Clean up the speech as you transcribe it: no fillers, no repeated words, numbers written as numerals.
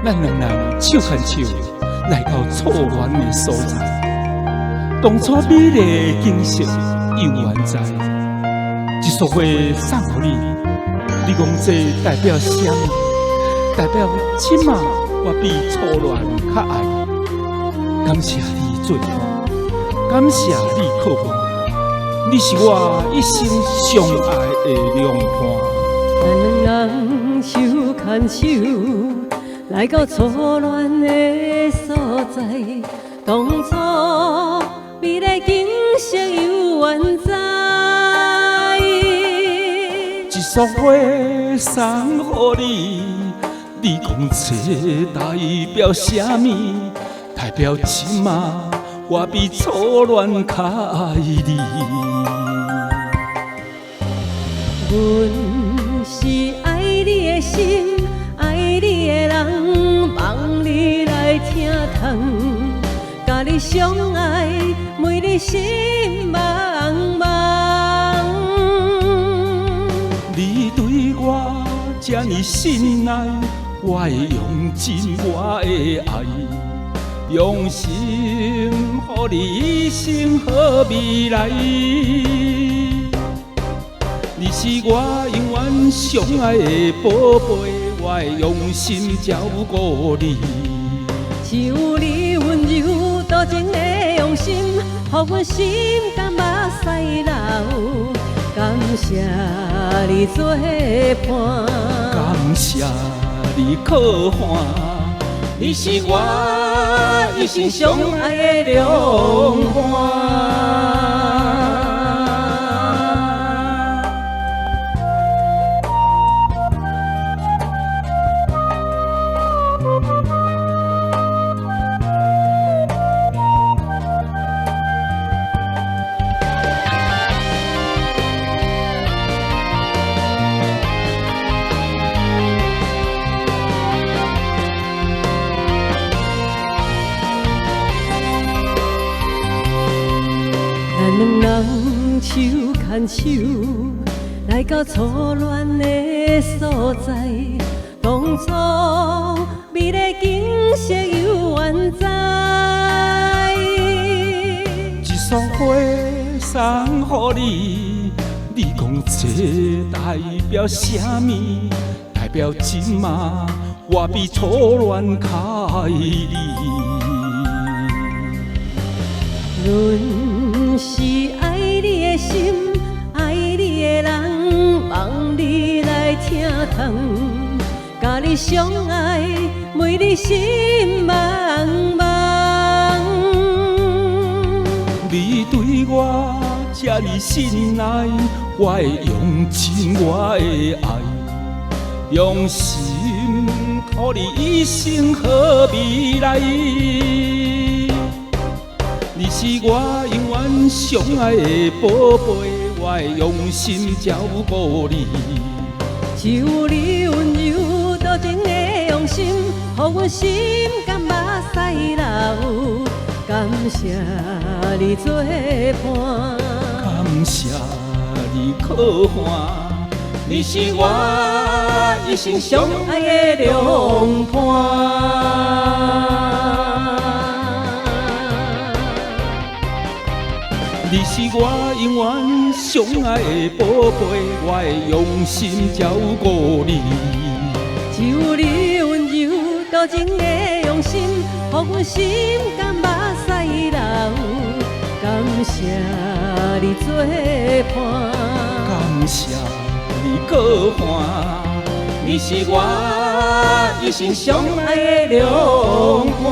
咱两人手牵手来到错缘的所在。当初美丽的景色犹原在，一束花送予你，你讲这代表啥物？代表今嘛我比初恋较爱你。感谢你做伴，感谢你靠伴，你是我一生相爱的良伴。咱两人手牵手，来到初恋的所在。当初美丽景色犹原在，一束花送予你，你讲这代表啥物？代表今嘛我比初恋较爱你。阮是爱你的心，爱你的人，望你来听痛，甲你相爱，每日心茫茫。你对我这呢深爱，我会用尽我的爱，用心予你一生好未来。你是我永远相爱的宝贝，我会用心照顾你。只有你温柔多情的用心，予阮心甘目屎流。感谢你作伴，感谢你靠伴，你是我一生相爱的良伴。咱两人手牵手，来到初恋的所在。当初美丽景色犹原在，一束花送予你，你讲这代表啥物？代表今嘛我比初恋较爱你。阮是爱你的心，爱你的人，望你来听痛，甲你相爱，每日心茫茫。你对我这呢深爱，我会用尽我的爱，用心予你一生好未来。你是我永远相爱的宝贝，我会用心照顾你。只有你温柔多情的用心，予阮心甘目屎流。感谢你作伴，感谢你靠伴，你是我一生相爱的良伴。你是我永远相爱的宝贝，我会用心照顾你。只有你温柔多情的用心，予阮心甘目屎流。感谢你作伴，感谢你靠伴，你是我一生相爱的良伴。